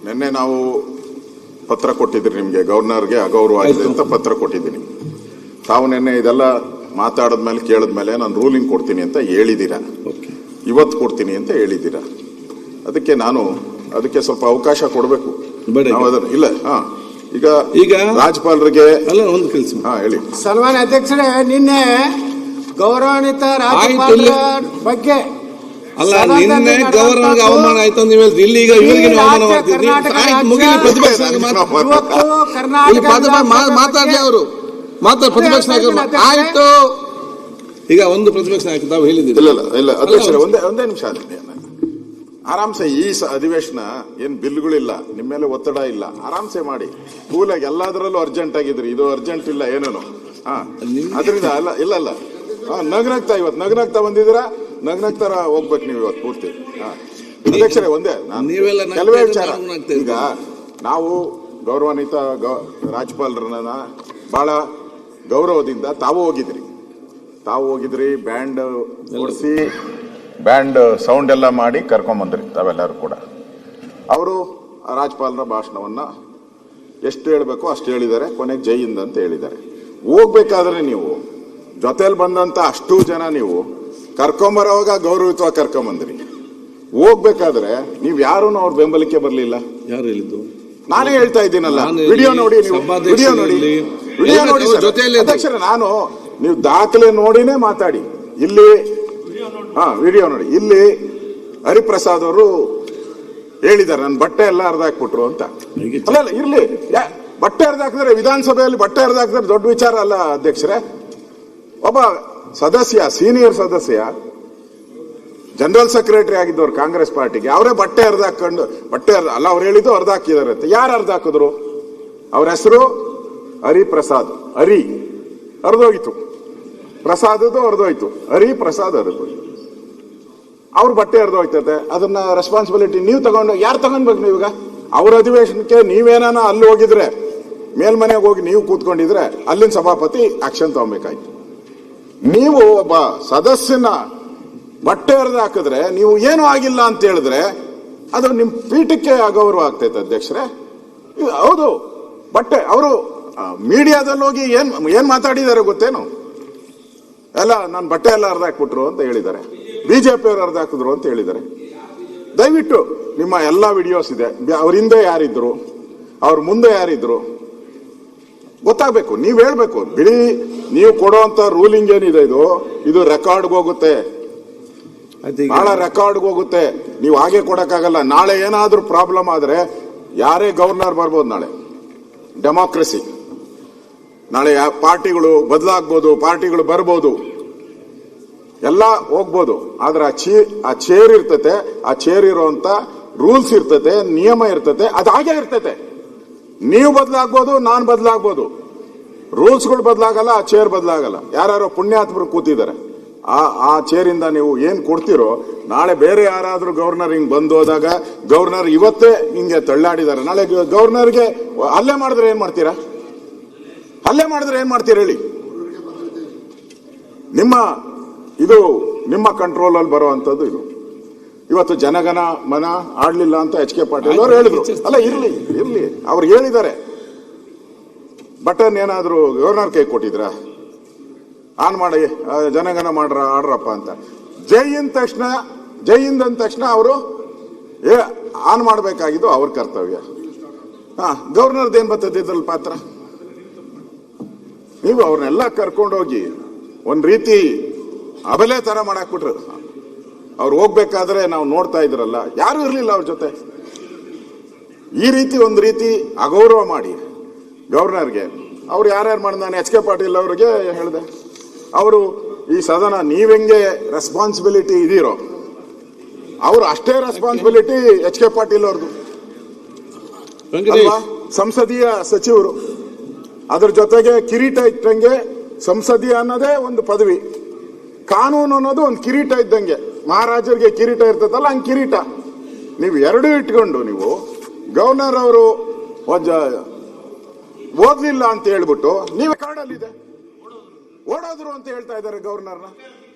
ನಿನ್ನೆ ನಾವು ಪತ್ರ ಕೊಟ್ಟಿದ್ರಿ ನಿಮಗೆ, ಗವರ್ನರ್ಗೆ ಅಗೌರವ ಆಗಿದೆ ಅಂತ ಪತ್ರ ಕೊಟ್ಟಿದ್ದೀನಿ. ತಾವು ನಿನ್ನೆ ಇದೆಲ್ಲ ಮಾತಾಡಿದ್ಮೇಲೆ ಕೇಳಿದ್ಮೇಲೆ ನಾನು ರೂಲಿಂಗ್ ಕೊಡ್ತೀನಿ ಅಂತ ಹೇಳಿದ್ದೀರಾ, ಇವತ್ತು ಕೊಡ್ತೀನಿ ಅಂತ ಹೇಳಿದ್ದೀರಾ. ಅದಕ್ಕೆ ಸ್ವಲ್ಪ ಅವಕಾಶ ಕೊಡಬೇಕು. ಇಲ್ಲ ಈಗ ರಾಜ್ಯಪಾಲರಿಗೆ ಒಂದು ಕೆಲಸ ಹೇಳಿ. ಸನ್ಮಾನ್ಯ ಅಧ್ಯಕ್ಷರೇ, ನಿನ್ನೆ ಗೌರವಾನ್ವಿತ ರಾಜ್ಯಪಾಲರ ಬಗ್ಗೆ ಅಲ್ಲ, ನಿನ್ನೆ ಗವರ್ನರ್ಗೆ ಅವಮಾನ ಆಯ್ತು ಅಂತ ನೀವು ಇಲ್ಲಿ ಈಗ ಇವರಿಗೆ ಅವಮಾನ ಮಾಡ್ತೀರಿ. ಪ್ರತಿಪಕ್ಷ ಮಾತಾಡಿ, ಅವರು ಪ್ರತಿಪಕ್ಷ ನಾಯಕರು ಆಯ್ತು. ಈಗ ಒಂದು ಪ್ರತಿಪಕ್ಷ ನಾಯಕ ತಾವು ಹೇಳಿದ್ದೀರಿ. ಇಲ್ಲ ಅಧ್ಯಕ್ಷರೇ, ಒಂದೇ ನಿಮಿಷ. ಆರಾಮ್ಸೆ ಈ ಅಧಿವೇಶನ ಏನ್ ಬಿಲ್ಗಳಿಲ್ಲ, ನಿಮ್ಮ ಮೇಲೆ ಒತ್ತಡ ಇಲ್ಲ, ಆರಾಮ್ಸೆ ಮಾಡಿ ಕೂಲಾಗಿ. ಎಲ್ಲದರಲ್ಲೂ ಅರ್ಜೆಂಟ್ ಆಗಿದ್ರಿ, ಇದು ಅರ್ಜೆಂಟ್ ಇಲ್ಲ ಏನೇನು. ಅದರಿಂದ ಇಲ್ಲ ನಗ್ನಗ್ತಾ ಇವತ್ತು ನಗ್ನಗ್ತಾ ಬಂದಿದ್ದೀರಾ, ನಗ್ನಗ್ತಾರ ಹೋಗ್ಬೇಕು ನೀವು ಇವತ್ತು ಪೂರ್ತಿ. ಅಧ್ಯಕ್ಷರೇ, ಒಂದೇ ಕೆಲವೇ ವಿಚಾರ. ಈಗ ನಾವು ಗೌರವಾನ್ವಿತ ರಾಜ್ಯಪಾಲರನ್ನ ಬಹಳ ಗೌರವದಿಂದ ತಾವು ಹೋಗಿದ್ರಿ, ಬ್ಯಾಂಡ್ ಓಡಿಸಿ ಬ್ಯಾಂಡ್ ಸೌಂಡ್ ಎಲ್ಲ ಮಾಡಿ ಕರ್ಕೊಂಬಂದ್ರಿ ತಾವೆಲ್ಲರೂ ಕೂಡ. ಅವರು ರಾಜ್ಯಪಾಲರ ಭಾಷಣವನ್ನ ಎಷ್ಟು ಹೇಳಬೇಕು ಅಷ್ಟು ಹೇಳಿದ್ದಾರೆ, ಕೊನೆಗೆ ಜೈ ಹಿಂದ್ ಅಂತ ಹೇಳಿದ್ದಾರೆ. ಹೋಗ್ಬೇಕಾದ್ರೆ ನೀವು ಜೊತೆಲಿ ಬಂದಂತ ಅಷ್ಟು ಜನ ನೀವು ಕರ್ಕೊಂಬರೋವಾಗ ಗೌರವಿತವಾಗಿ ಕರ್ಕೊಂಬಂದ್ರಿ. ಹೋಗ್ಬೇಕಾದ್ರೆ ನೀವ್ ಯಾರು ಅವ್ರ ಬೆಂಬಲಕ್ಕೆ ಬರ್ಲಿಲ್ಲ. ಯಾರು ಹೇಳಿದ್ದು? ನಾನೇ ಹೇಳ್ತಾ ಇದ್ದೀನಲ್ಲ, ವಿಡಿಯೋ ನೋಡಿ, ನೀವು ವಿಡಿಯೋ ನೋಡಿ ಅಧ್ಯಕ್ಷರೇ. ನೀವು ದಾಖಲೆ ನೋಡಿನೇ ಮಾತಾಡಿ. ಇಲ್ಲಿ ವಿಡಿಯೋ ನೋಡಿ. ಇಲ್ಲಿ ಹರಿಪ್ರಸಾದ್ ಅವರು ಹೇಳಿದ್ದಾರೆ, ನನ್ನ ಬಟ್ಟೆ ಎಲ್ಲ ಹರಿದಾಕ್ಬಿಟ್ರು ಅಂತ. ಅಲ್ಲ ಇರ್ಲಿ, ಬಟ್ಟೆ ಹರಿದಾಕಿದ್ರೆ ವಿಧಾನಸಭೆಯಲ್ಲಿ ಬಟ್ಟೆ ಹರಿದಾಕಿದ್ರೆ ದೊಡ್ಡ ವಿಚಾರ ಅಲ್ಲ ಅಧ್ಯಕ್ಷರೇ. ಒಬ್ಬ ಸದಸ್ಯ, ಸೀನಿಯರ್ ಸದಸ್ಯ, ಜನರಲ್ ಸೆಕ್ರೆಟರಿ ಆಗಿದ್ದವ್ರು ಕಾಂಗ್ರೆಸ್ ಪಾರ್ಟಿಗೆ, ಅವರೇ ಬಟ್ಟೆ ಹರಿದಾಕೊಂಡು ಅಲ್ಲ ಅವ್ರು ಹೇಳಿದ್ದು ಹರಿದಾಕಿದಾರೆ ಅಂತ. ಯಾರು ಹರಿದಾಕಿದ್ರು? ಅವ್ರ ಹೆಸರು ಹರಿಪ್ರಸಾದ್. ಹರಿದೋಯ್ತು, ಪ್ರಸಾದದ್ದು ಹರಿದೋಯ್ತು, ಹರಿಪ್ರಸಾದ್ ಹರಿದೋಯ್ತು. ಅವ್ರ ಬಟ್ಟೆ ಹರಿದೋಯ್ತದೆ. ಅದನ್ನ ರೆಸ್ಪಾನ್ಸಿಬಿಲಿಟಿ ನೀವು ತಗೊಂಡು ಯಾರು ತಗೊಂಡ್ಬೇಕು? ನೀವೀಗ ಅವ್ರ ಅಧಿವೇಶನಕ್ಕೆ ನೀವೇನ ಅಲ್ಲಿ ಹೋಗಿದ್ರೆ, ಮೇಲ್ಮನೆಗೆ ಹೋಗಿ ನೀವು ಕೂತ್ಕೊಂಡಿದ್ರೆ ಅಲ್ಲಿನ ಸಭಾಪತಿ ಆಕ್ಷನ್ ತಗೊಬೇಕಾಯ್ತು. ನೀವು ಒಬ್ಬ ಸದಸ್ಯನ ಬಟ್ಟೆ ಹರಿದು ಹಾಕಿದ್ರೆ, ನೀವು ಏನೂ ಆಗಿಲ್ಲ ಅಂತ ಹೇಳಿದ್ರೆ ಅದು ನಿಮ್ ಪೀಠಕ್ಕೆ ಅಗೌರವ ಆಗ್ತೈತೆ ಅಧ್ಯಕ್ಷರೇ. ಹೌದು, ಬಟ್ಟೆ ಅವರು ಮೀಡಿಯಾದಲ್ಲಿ ಹೋಗಿ ಏನ್ ಮಾತಾಡಿದ್ದಾರೆ ಗೊತ್ತೇನು? ಎಲ್ಲ ನನ್ನ ಬಟ್ಟೆ ಎಲ್ಲ ಹರಿದಾಕ್ಬಿಟ್ರು ಅಂತ ಹೇಳಿದ್ದಾರೆ, ಬಿಜೆಪಿಯವರು ಹರಿದಾಕಿದ್ರು ಅಂತ ಹೇಳಿದ್ದಾರೆ. ದಯವಿಟ್ಟು ನಿಮ್ಮ ಎಲ್ಲಾ ವಿಡಿಯೋಸ್ ಇದೆ, ಅವ್ರ ಹಿಂದೆ ಯಾರಿದ್ರು, ಅವ್ರ ಮುಂದೆ ಯಾರಿದ್ರು ಗೊತ್ತಾಗಬೇಕು. ನೀವ್ ಹೇಳ್ಬೇಕು. ಬಿಡಿ, ನೀವು ಕೊಡುವಂತ ರೂಲಿಂಗ್ ಏನಿದೆ ಇದು ರೆಕಾರ್ಡ್ಗೆ ಹೋಗುತ್ತೆ, ಬಹಳ ರೆಕಾರ್ಡ್ಗೆ ಹೋಗುತ್ತೆ. ನೀವು ಹಾಗೆ ಕೊಡಕ್ಕಾಗಲ್ಲ. ನಾಳೆ ಏನಾದ್ರೂ ಪ್ರಾಬ್ಲಮ್ ಆದ್ರೆ ಯಾರೇ ಗವರ್ನರ್ ಬರ್ಬೋದು. ನಾಳೆ ಡೆಮಾಕ್ರಸಿ, ನಾಳೆ ಪಾರ್ಟಿಗಳು ಬದಲಾಗ್ಬೋದು, ಪಾರ್ಟಿಗಳು ಬರ್ಬೋದು, ಎಲ್ಲ ಹೋಗ್ಬೋದು. ಆದ್ರೆ ಆ ಚೇರ್ ಇರ್ತತೆ, ಆ ಚೇರ್ ಇರುವಂತ ರೂಲ್ಸ್ ಇರ್ತತೆ, ನಿಯಮ ಇರ್ತತೆ, ಅದು ಹಾಗೆ ಇರ್ತತೆ. ನೀವು ಬದಲಾಗ್ಬೋದು, ನಾನು ಬದಲಾಗ್ಬೋದು, ರೂಲ್ಸ್ಗಳು ಬದಲಾಗಲ್ಲ, ಆ ಚೇರ್ ಬದಲಾಗಲ್ಲ. ಯಾರು ಪುಣ್ಯಾತ್ಮರು ಕೂತಿದ್ದಾರೆ, ಆ ಚೇರಿಂದ ನೀವು ಏನ್ ಕೊಡ್ತಿರೋ, ನಾಳೆ ಬೇರೆ ಯಾರಾದ್ರೂ ಗವರ್ನರ್ ಹಿಂಗ್ ಬಂದು ಹೋದಾಗ, ಗವರ್ನರ್ ಇವತ್ತೇ ಹಿಂಗೆ ತಳ್ಳಾಡಿದ್ದಾರೆ, ನಾಳೆ ಗವರ್ನರ್ಗೆ ಹಲ್ಲೆ ಮಾಡಿದ್ರೆ ಏನ್ ಮಾಡ್ತೀರಾ? ಹೇಳಿ. ನಿಮ್ಮ ಕಂಟ್ರೋಲ್ ಅಲ್ಲಿ ಬರುವಂತದ್ದು ಇದು. ಇವತ್ತು ಜನಗಣ ಮನ ಆಡ್ಲಿಲ್ಲ ಅಂತ HK ಪಾಟೀಲ್ ಅವರು ಹೇಳಿದ್ರು. ಅಲ್ಲ ಇರ್ಲಿ, ಅವ್ರು ಹೇಳಿದ್ದಾರೆ. ಬಟನ್ ಏನಾದ್ರು ಗವರ್ನರ್ ಕೈ ಕೊಟ್ಟಿದ್ರ? ಆನ್ ಮಾಡಿ ಜನಗಣ ಆಡ್ರಪ್ಪ ಅಂತ. ಜೈ ಹಿಂದ್ ಅಂದ ತಕ್ಷಣ ಅವರು ಆನ್ ಮಾಡಬೇಕಾಗಿದ್ದು ಅವ್ರ ಕರ್ತವ್ಯ. ಗವರ್ನರ್ದು ಏನ್ ಬರ್ತದೆ ಇದ್ರಲ್ಲಿ ಪಾತ್ರ? ನೀವು ಅವ್ರನ್ನೆಲ್ಲ ಕರ್ಕೊಂಡೋಗಿ ಒಂದ್ ರೀತಿ ಅಬಲೆ ತರ ಮಾಡಾಕ್ಬಿಟ್ರು. ಅವ್ರು ಹೋಗ್ಬೇಕಾದ್ರೆ ನಾವು ನೋಡ್ತಾ ಇದ್ರಲ್ಲ, ಯಾರು ಇರ್ಲಿಲ್ಲ ಅವ್ರ ಜೊತೆ. ಈ ರೀತಿ ಒಂದ್ ರೀತಿ ಅಗೌರವ ಮಾಡಿ ಗವರ್ನರ್ಗೆ ಅವ್ರು ಯಾರ್ಯಾರು ಮಾಡಿದಾನೆ HK ಪಾಟೀಲ್ ಅವ್ರಿಗೆ ಹೇಳಿದೆ. ಅವರು ಈ ಸದನ ನೀವೆಂಗೆ ರೆಸ್ಪಾನ್ಸಿಬಿಲಿಟಿ ಇದೀರೋ, ಅವರು ಅಷ್ಟೇ ರೆಸ್ಪಾನ್ಸಿಬಿಲಿಟಿ HK ಪಾಟೀಲ್ ಅವ್ರದ್ದು. ಸಂಸದೀಯ ಸಚಿವರು, ಅದ್ರ ಜೊತೆಗೆ ಕಿರೀಟ ಇಟ್ಟಂಗೆ ಸಂಸದೀಯ ಅನ್ನೋದೇ ಒಂದು ಪದವಿ, ಕಾನೂನು ಅನ್ನೋದು ಒಂದು ಕಿರೀಟ ಇದ್ದಂಗೆ. ಮಹಾರಾಜರಿಗೆ ಕಿರೀಟ ಇರ್ತದಲ್ಲ, ಹಂಗೆ ಕಿರೀಟ. ನೀವು ಎರಡೂ ಇಟ್ಕೊಂಡು ನೀವು ಗವರ್ನರ್ ಅವರು ಓದ್ಲಿಲ್ಲ ಅಂತ ಹೇಳ್ಬಿಟ್ಟು ನೀವೇ ಕಾರ್ಡಲ್ಲಿದೆ ಓಡೋದ್ರು ಅಂತ ಹೇಳ್ತಾ ಇದ್ದಾರೆ ಗವರ್ನರ್ನ.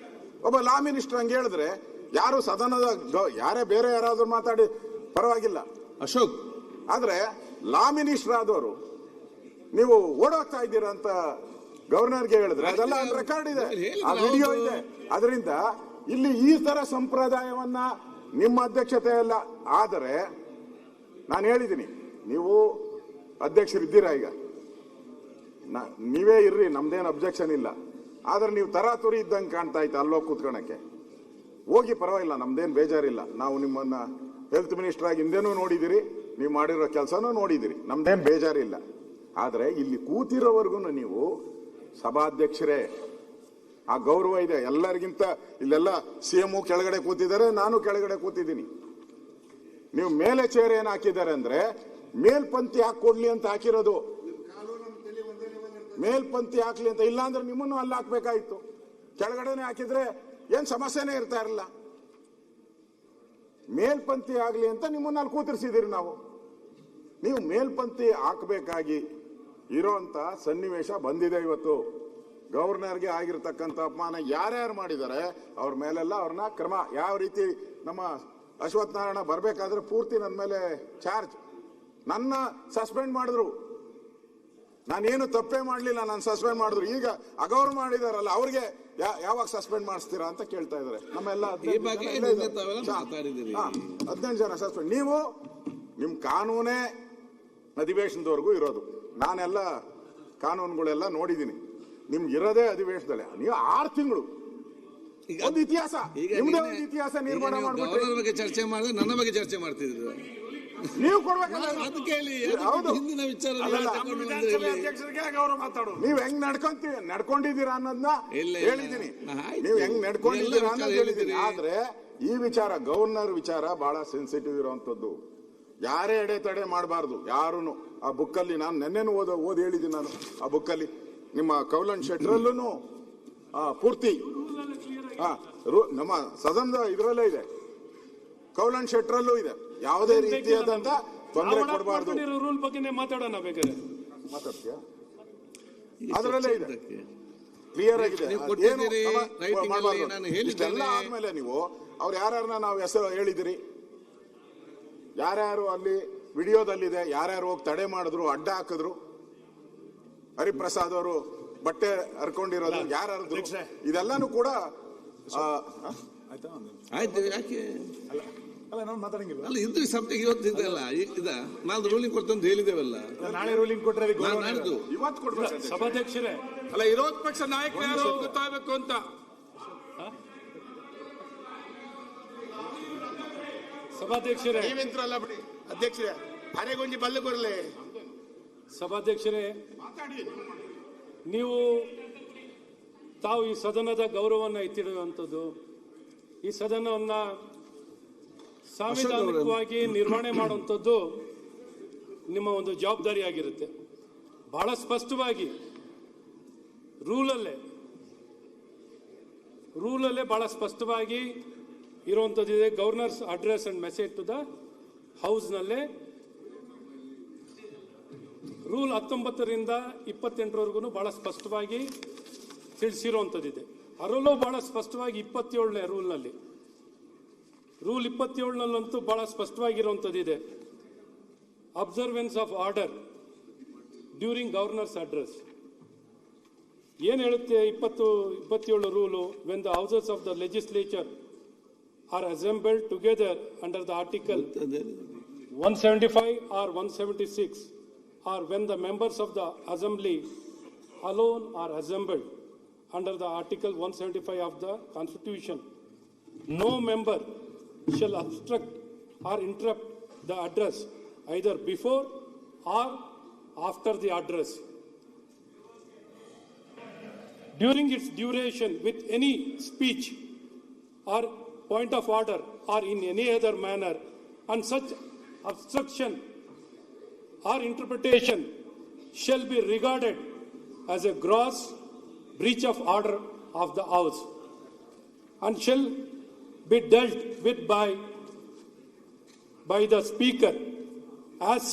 ಒಬ್ಬ ಲಾ ಮಿನಿಸ್ಟರ್ ಹಂಗೆ ಹೇಳಿದ್ರೆ ಯಾರು ಸದನದ ಯಾರೇ ಬೇರೆ ಯಾರಾದ್ರೂ ಮಾತಾಡಿ ಪರವಾಗಿಲ್ಲ. ಅಶೋಕ್ ಆದ್ರೆ ಲಾ ಮಿನಿಸ್ಟರ್ ಆದವರು ನೀವು ಓಡೋಗ್ತಾ ಇದ್ದೀರಾ ಅಂತ ಗವರ್ನರ್ಗೆ ಹೇಳಿದ್ರೆ ಅದೆಲ್ಲ ರೆಕಾರ್ಡ್ ಇದೆ, ಆ ವಿಡಿಯೋ ಇದೆ. ಅದರಿಂದ ಇಲ್ಲಿ ಈ ತರ ಸಂಪ್ರದಾಯವನ್ನ ನಿಮ್ಮ ಅಧ್ಯಕ್ಷತೆ ಅಲ್ಲ. ಆದರೆ ನಾನು ಹೇಳಿದ್ದೀನಿ, ನೀವು ಅಧ್ಯಕ್ಷರಿದ್ದೀರಾ ಈಗ, ನೀವೇ ಇರ್ರಿ, ನಮ್ದೇನು ಅಬ್ಜೆಕ್ಷನ್ ಇಲ್ಲ. ಆದ್ರೆ ನೀವು ತರಾತುರಿ ಇದ್ದಂಗೆ ಕಾಣ್ತಾ ಇತ್ತು ಅಲ್ಲೋ ಕೂತ್ಕೊಳಕ್ಕೆ. ಹೋಗಿ, ಪರವಾಗಿಲ್ಲ, ನಮ್ದೇನು ಬೇಜಾರಿಲ್ಲ. ನಾವು ನಿಮ್ಮನ್ನ ಹೆಲ್ತ್ ಮಿನಿಸ್ಟರ್ ಆಗಿ ಹಿಂದೇನೂ ನೋಡಿದಿರಿ, ನೀವು ಮಾಡಿರೋ ಕೆಲಸನೂ ನೋಡಿದಿರಿ, ನಮ್ದೇನು ಬೇಜಾರಿಲ್ಲ. ಆದ್ರೆ ಇಲ್ಲಿ ಕೂತಿರೋವರೆಗೂ ನೀವು ಸಭಾಧ್ಯಕ್ಷರೇ, ಆ ಗೌರವ ಇದೆ ಎಲ್ಲರಿಗಿಂತ. ಇಲ್ಲೆಲ್ಲ CM ಕೆಳಗಡೆ ಕೂತಿದ್ದಾರೆ, ನಾನು ಕೆಳಗಡೆ ಕೂತಿದ್ದೀನಿ. ನೀವು ಮೇಲೆ ಚೇರ್ ಏನ್ ಹಾಕಿದ್ದಾರೆ ಅಂದ್ರೆ ಮೇಲ್ಪಂಕ್ತಿ ಹಾಕೊಡ್ಲಿ ಅಂತ ಹಾಕಿರೋದು. ಮೇಲ್ಪಂಕ್ತಿ ಹಾಕ್ಲಿ ಅಂತ, ಇಲ್ಲ ಅಂದ್ರೆ ನಿಮ್ಮನ್ನು ಅಲ್ಲಿ ಹಾಕ್ಬೇಕಾಯ್ತು. ಕೆಳಗಡೆನೆ ಹಾಕಿದ್ರೆ ಏನ್ ಸಮಸ್ಯೆನೇ ಇರ್ತಾ ಇರಲಿಲ್ಲ. ಮೇಲ್ಪಂಕ್ತಿ ಆಗ್ಲಿ ಅಂತ ನಿಮ್ಮನ್ನ ಅಲ್ಲಿ ಕೂತಿರ್ಸಿದಿರಿ ನಾವು. ನೀವು ಮೇಲ್ಪಂಕ್ತಿ ಹಾಕಬೇಕಾಗಿ ಇರೋಂತ ಸನ್ನಿವೇಶ ಬಂದಿದೆ ಇವತ್ತು. ಗವರ್ನರ್ಗೆ ಆಗಿರ್ತಕ್ಕಂಥ ಅಪಮಾನ ಯಾರ್ಯಾರು ಮಾಡಿದ್ದಾರೆ ಅವ್ರ ಮೇಲೆಲ್ಲ ಅವ್ರನ್ನ ಕ್ರಮ. ಯಾವ ರೀತಿ ನಮ್ಮ ಅಶ್ವಥ್ ನಾರಾಯಣ ಬರ್ಬೇಕಾದ್ರೆ ಪೂರ್ತಿ ನನ್ನ ಮೇಲೆ ಚಾರ್ಜ್, ನನ್ನ ಸಸ್ಪೆಂಡ್ ಮಾಡಿದ್ರು. ನಾನೇನು ತಪ್ಪೇ ಮಾಡಲಿಲ್ಲ, ನಾನು ಸಸ್ಪೆಂಡ್ ಮಾಡಿದ್ರು. ಈಗ ಅಗೌರವ ಮಾಡಿದಾರಲ್ಲ ಅವ್ರಿಗೆ ಯಾವಾಗ ಸಸ್ಪೆಂಡ್ ಮಾಡಿಸ್ತೀರಾ ಅಂತ ಕೇಳ್ತಾ ಇದಾರೆ. ನಮ್ಮೆಲ್ಲ 15 ಜನ ಸಸ್ಪೆಂಡ್. ನೀವು ನಿಮ್ ಕಾನೂನೇ ಅಧಿವೇಶನದವರೆಗೂ ಇರೋದು. ನಾನೆಲ್ಲ ಕಾನೂನುಗಳೆಲ್ಲ ನೋಡಿದ್ದೀನಿ. ನಿಮ್ಗೆ ಇರೋದೇ ಅಧಿವೇಶನದಲ್ಲೇ. ನೀವು 6 ತಿಂಗಳು ಒಂದು ಇತಿಹಾಸ, ನಿಮ್ದೇ ಒಂದು ಇತಿಹಾಸ ನಿರ್ಮಾಣ ಮಾಡ್ಬಿಟ್ಟು ಬಗ್ಗೆ ಚರ್ಚೆ ಮಾಡಿದ್ರೆ ನನ್ನ ಬಗ್ಗೆ ಚರ್ಚೆ ಮಾಡ್ತಿದ್ರು. ನೀವು ಕೊಡ್ಬೇಕಲ್ಲ, ನೀವ್ ಹೆಂಗ್ ನಡ್ಕೊಂಡಿದ್ದೀರಾ ಅನ್ನೋದನ್ನ ಹೇಳಿದೀನಿ. ನೀವು ಹೆಂಗ್ ನಡ್ಕೊಂಡಿದ್ದೀರಾ ಅನ್ನೋದು ಹೇಳಿದೀನಿ. ಆದ್ರೆ ಈ ವಿಚಾರ, ಗವರ್ನರ್ ವಿಚಾರ ಬಹಳ ಸೆನ್ಸಿಟಿವ್ ಇರುವಂತದ್ದು. ಯಾರೇ ಅಡೆತಡೆ ಮಾಡಬಾರ್ದು ಯಾರುನು. ಆ ಬುಕ್ಕಲ್ಲಿ ನಾನು ನೆನ್ನೆನೂ ಓದಿ ಹೇಳಿದ್ದೀನಿ. ನಾನು ಆ ಬುಕ್ಕಲ್ಲಿ ನಿಮ್ಮ ಕೌಲನ್ ಶೆಟ್ರಲ್ಲೂ ಪೂರ್ತಿ ನಮ್ಮ ಸದನದ ಇದರಲ್ಲೇ ಇದೆ, ಕೌಲನ್ ಶೆಟ್ರಲ್ಲೂ ಇದೆ. ಯಾವುದೇ ರೀತಿಯಾದಂತ ತೊಂದರೆ ಕೊಡಬಾರ್ದು. ರೂಲ್ ಬಗ್ಗೆ ಮಾತಾಡೋಣ, ಬೇಕಾದ್ರೆ ಮಾತಾಡ್ತೀಯಾ? ಅದರಲ್ಲೇ ಇದೆ, ಕ್ಲಿಯರ್ ಆಗಿದೆ. ಇಷ್ಟೆಲ್ಲ ಆದ್ಮೇಲೆ ನೀವು ಅವ್ರು ಯಾರ್ಯಾರನ್ನ ನಾವು ಹೆಸರು ಹೇಳಿದಿರಿ, ಯಾರ್ಯಾರು ಅಲ್ಲಿ ವಿಡಿಯೋದಲ್ಲಿದೆ, ಯಾರ್ಯಾರು ಹೋಗಿ ತಡೆ ಮಾಡಿದ್ರು, ಅಡ್ಡ ಹಾಕಿದ್ರು, ಹರಿಪ್ರಸಾದ್ ಅವರು ಬಟ್ಟೆ ಹರ್ಕೊಂಡಿರೋದು ಯಾರು, ಇದೆಲ್ಲಾನು ಕೂಡ ಆಯ್ತು. ಯಾಕೆ ಅಲ್ಲ ಇದ್ರಿ ಸಬ್ಜೆಕ್ಟ್ ಇವತ್ತಿದ್ದಲ್ಲ, ನಾಳೆ ರೂಲಿಂಗ್ ಕೊಡ್ತಂತ ಹೇಳಿದೇವಲ್ಲ. ನಾಳೆ ರೂಲಿಂಗ್ ಕೊಟ್ಟರೆ ಇವತ್ತು ಕೊಡ್ಬೇಕು ಸಭಾಧ್ಯಕ್ಷರೇ. ಅಲ್ಲ, ವಿರೋಧ ಪಕ್ಷ ನಾಯಕರು ಯಾರು ಗೊತ್ತಾಗಬೇಕು ಅಂತ. ಸಭಾಧ್ಯಕ್ಷರೇ, ನೀವೆಂತ್ರಲ್ಲ ಬಿಡಿ ಅಧ್ಯಕ್ಷರೇ, ಅರೆಗೊಂಜಿ ಬಲ್ಲು ಕೊಡ್ಲೆ. ಸಭಾಧ್ಯಕ್ಷರೇ, ನೀವು ತಾವು ಈ ಸದನದ ಗೌರವವನ್ನು ಎತ್ತಿಡುವಂಥದ್ದು, ಈ ಸದನವನ್ನ ಸಾಂವಿಧಾನಿಕವಾಗಿ ನಿರ್ವಹಣೆ ಮಾಡುವಂಥದ್ದು ನಿಮ್ಮ ಒಂದು ಜವಾಬ್ದಾರಿಯಾಗಿರುತ್ತೆ. ಬಹಳ ಸ್ಪಷ್ಟವಾಗಿ ರೂಲಲ್ಲೇ ಬಹಳ ಸ್ಪಷ್ಟವಾಗಿ ಇರುವಂಥದ್ದಿದೆ. Governor's address and message to the ಹೌಸ್ನಲ್ಲೇ ರೂಲ್ 19ರಿಂದ 28ರವರೆಗೂ ಬಹಳ ಸ್ಪಷ್ಟವಾಗಿ ತಿಳಿಸಿರುವಂಥದ್ದಿದೆ. ಅದರಲ್ಲೂ ಬಹಳ ಸ್ಪಷ್ಟವಾಗಿ 27ನೇ ರೂಲ್ನಲ್ಲಿ, ರೂಲ್ 27ನಲ್ಲಂತೂ ಬಹಳ ಸ್ಪಷ್ಟವಾಗಿರುವಂಥದ್ದಿದೆ. Observance of order during governor's address ಏನು ಹೇಳುತ್ತೆ? 27 rule, when the houses of the legislature are assembled together under the article 175 or 176, or when the members of the assembly alone are assembled under the article 175 of the constitution, no member shall obstruct or interrupt the address either before or after the address during its duration with any speech or point of order or in any other manner, and such obstruction or interpretation shall be regarded as a gross breach of order of the House and shall be dealt with by the Speaker as